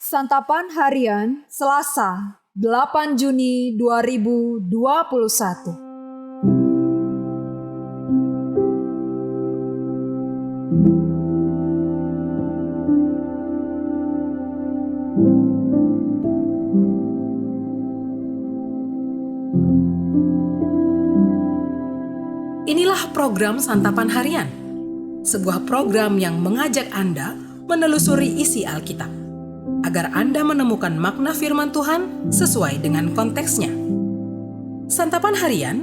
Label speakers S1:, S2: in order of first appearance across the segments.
S1: Santapan Harian Selasa 8 Juni 2021.
S2: Inilah program Santapan Harian, sebuah program yang mengajak Anda menelusuri isi Alkitab, agar Anda menemukan makna firman Tuhan sesuai dengan konteksnya. Santapan Harian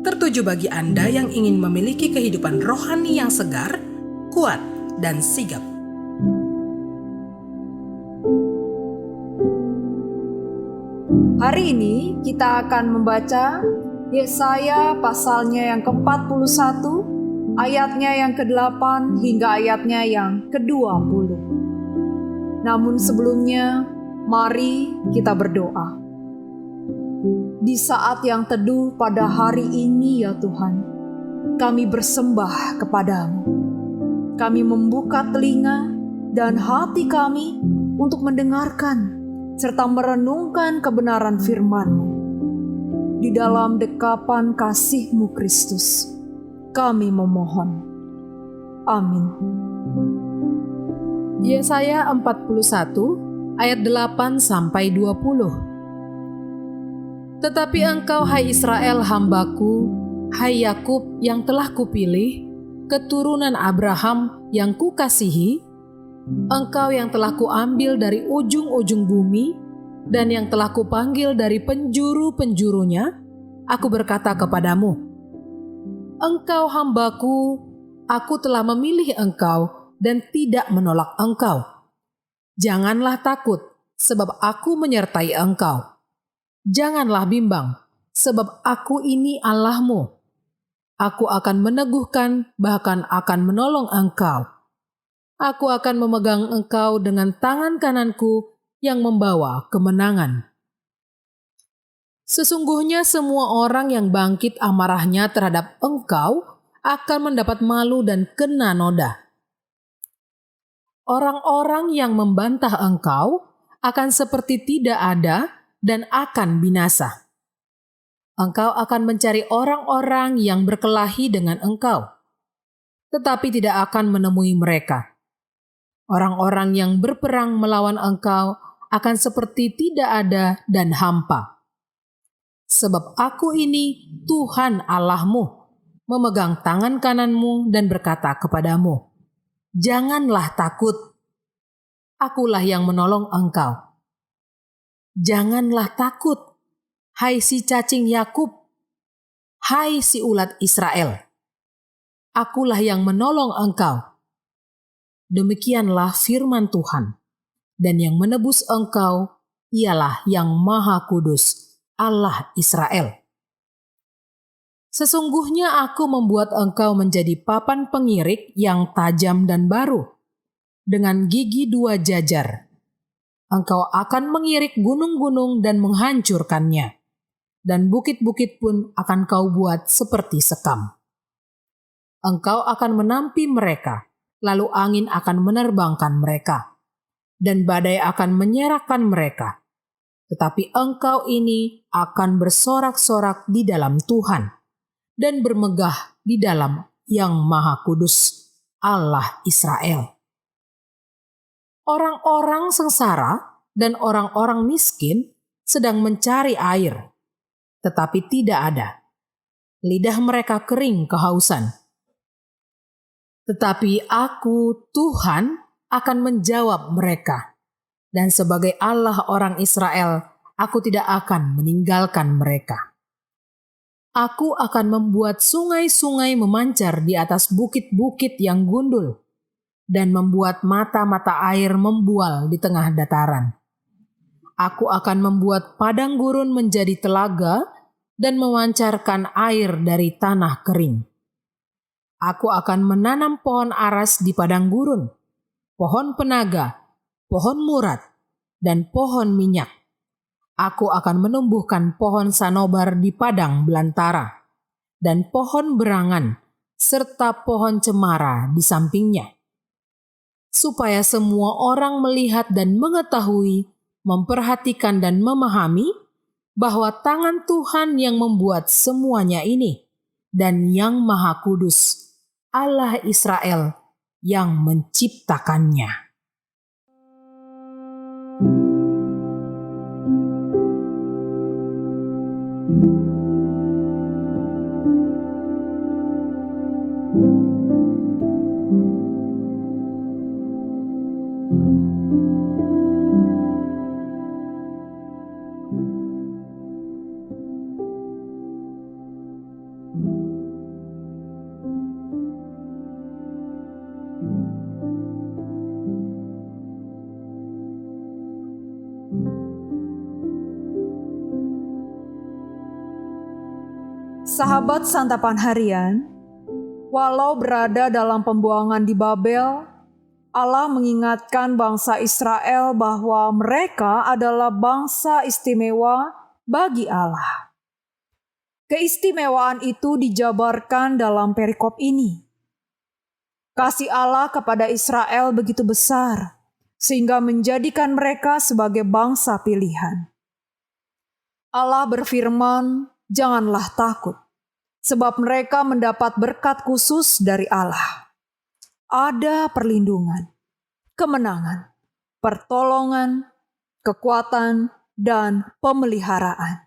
S2: tertuju bagi Anda yang ingin memiliki kehidupan rohani yang segar, kuat, dan sigap.
S1: Hari ini kita akan membaca Yesaya pasalnya yang ke-41, ayatnya yang ke-8 hingga ayatnya yang ke-20. Namun sebelumnya, mari kita berdoa. Di saat yang teduh pada hari ini ya Tuhan, kami bersembah kepadamu. Kami membuka telinga dan hati kami untuk mendengarkan serta merenungkan kebenaran firman-Mu. Di dalam dekapan kasih-Mu Kristus, kami memohon. Amin.
S3: Yesaya 41 ayat 8-20. Tetapi engkau hai Israel hambaku, hai Yakub yang telah kupilih, keturunan Abraham yang kukasihi, engkau yang telah kuambil dari ujung-ujung bumi, dan yang telah kupanggil dari penjuru-penjurunya, aku berkata kepadamu, engkau hambaku, aku telah memilih engkau dan tidak menolak engkau. Janganlah takut, sebab aku menyertai engkau. Janganlah bimbang, sebab aku ini Allahmu. Aku akan meneguhkan, bahkan akan menolong engkau. Aku akan memegang engkau dengan tangan kananku yang membawa kemenangan. Sesungguhnya semua orang yang bangkit amarahnya terhadap engkau akan mendapat malu dan kena noda. Orang-orang yang membantah engkau akan seperti tidak ada dan akan binasa. Engkau akan mencari orang-orang yang berkelahi dengan engkau, tetapi tidak akan menemui mereka. Orang-orang yang berperang melawan engkau akan seperti tidak ada dan hampa. Sebab aku ini Tuhan Allahmu, memegang tangan kananmu dan berkata kepadamu, janganlah takut, akulah yang menolong engkau. Janganlah takut, hai si cacing Yakub, hai si ulat Israel. Akulah yang menolong engkau. Demikianlah firman Tuhan. Dan yang menebus engkau ialah yang Maha Kudus, Allah Israel. Sesungguhnya aku membuat engkau menjadi papan pengirik yang tajam dan baru, dengan gigi 2 jajar. Engkau akan mengirik gunung-gunung dan menghancurkannya, dan bukit-bukit pun akan kau buat seperti sekam. Engkau akan menampi mereka, lalu angin akan menerbangkan mereka, dan badai akan menyerahkan mereka. Tetapi engkau ini akan bersorak-sorak di dalam Tuhan, dan bermegah di dalam Yang Maha Kudus, Allah Israel. Orang-orang sengsara dan orang-orang miskin sedang mencari air, tetapi tidak ada. Lidah mereka kering kehausan. Tetapi aku, Tuhan, akan menjawab mereka, dan sebagai Allah orang Israel, aku tidak akan meninggalkan mereka. Aku akan membuat sungai-sungai memancar di atas bukit-bukit yang gundul, dan membuat mata-mata air membual di tengah dataran. Aku akan membuat padang gurun menjadi telaga, dan memancarkan air dari tanah kering. Aku akan menanam pohon aras di padang gurun, pohon penaga, pohon murad, dan pohon minyak. Aku akan menumbuhkan pohon sanobar di padang belantara, dan pohon berangan, serta pohon cemara di sampingnya. supaya semua orang melihat dan mengetahui memperhatikan dan memahami bahwa tangan Tuhan yang membuat semuanya ini dan yang Maha Kudus, Allah Israel yang menciptakannya.
S1: Sahabat santapan harian, walau berada dalam pembuangan di Babel, Allah mengingatkan bangsa Israel bahwa mereka adalah bangsa istimewa bagi Allah. Keistimewaan itu dijabarkan dalam perikop ini. Kasih Allah kepada Israel begitu besar, sehingga menjadikan mereka sebagai bangsa pilihan. Allah berfirman, "Janganlah takut, sebab mereka mendapat berkat khusus dari Allah. Ada perlindungan, kemenangan, pertolongan, kekuatan, dan pemeliharaan."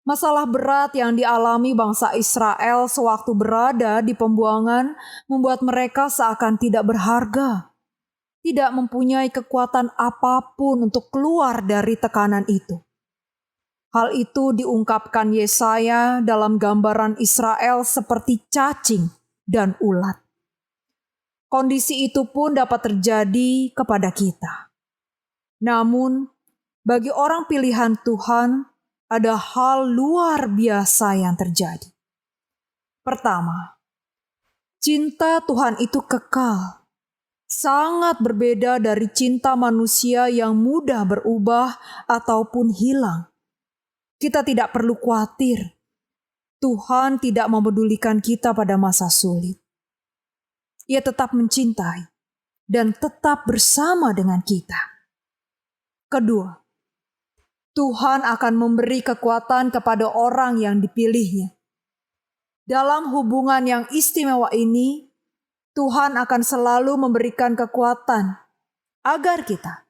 S1: Masalah berat yang dialami bangsa Israel sewaktu berada di pembuangan membuat mereka seakan tidak berharga, tidak mempunyai kekuatan apapun untuk keluar dari tekanan itu. Hal itu diungkapkan Yesaya dalam gambaran Israel seperti cacing dan ulat. Kondisi itu pun dapat terjadi kepada kita. Namun, bagi orang pilihan Tuhan, ada hal luar biasa yang terjadi. Pertama, cinta Tuhan itu kekal. Sangat berbeda dari cinta manusia yang mudah berubah ataupun hilang. Kita tidak perlu khawatir. Tuhan tidak memedulikan kita pada masa sulit. Ia tetap mencintai dan tetap bersama dengan kita. Kedua, Tuhan akan memberi kekuatan kepada orang yang dipilihnya. Dalam hubungan yang istimewa ini, Tuhan akan selalu memberikan kekuatan agar kita,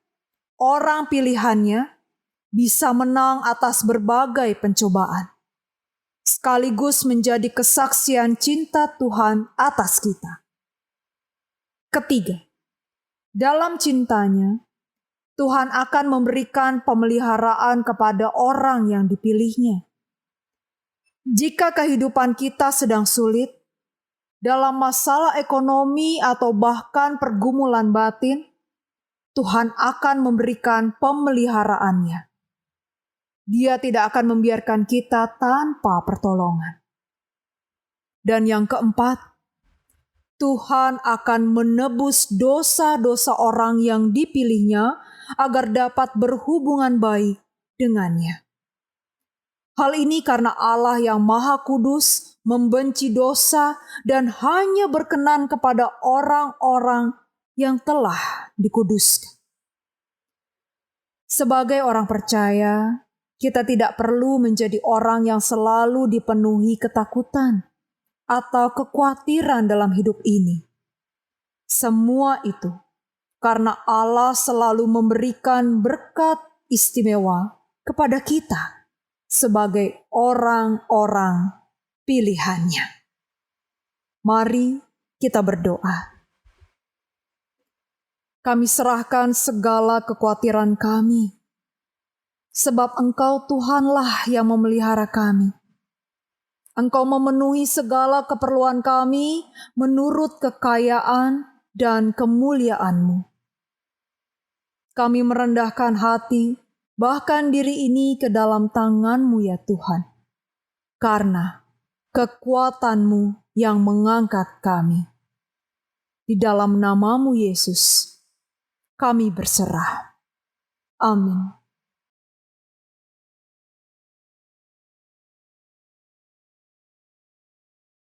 S1: orang pilihannya, bisa menang atas berbagai pencobaan, sekaligus menjadi kesaksian cinta Tuhan atas kita. Ketiga, dalam cintanya, Tuhan akan memberikan pemeliharaan kepada orang yang dipilihnya. Jika kehidupan kita sedang sulit, dalam masalah ekonomi atau bahkan pergumulan batin, Tuhan akan memberikan pemeliharaannya. Dia tidak akan membiarkan kita tanpa pertolongan. Dan yang keempat, Tuhan akan menebus dosa-dosa orang yang dipilihnya agar dapat berhubungan baik dengannya. Hal ini karena Allah yang Maha Kudus membenci dosa dan hanya berkenan kepada orang-orang yang telah dikuduskan. Sebagai orang percaya, kita tidak perlu menjadi orang yang selalu dipenuhi ketakutan atau kekhawatiran dalam hidup ini. Semua itu karena Allah selalu memberikan berkat istimewa kepada kita sebagai orang-orang pilihannya. Mari kita berdoa. Kami serahkan segala kekhawatiran kami, sebab Engkau Tuhanlah yang memelihara kami. Engkau memenuhi segala keperluan kami menurut kekayaan dan kemuliaan-Mu. Kami merendahkan hati, bahkan diri ini ke dalam tangan-Mu ya Tuhan. Karena kekuatan-Mu yang mengangkat kami. Di dalam nama-Mu Yesus, kami berserah. Amin.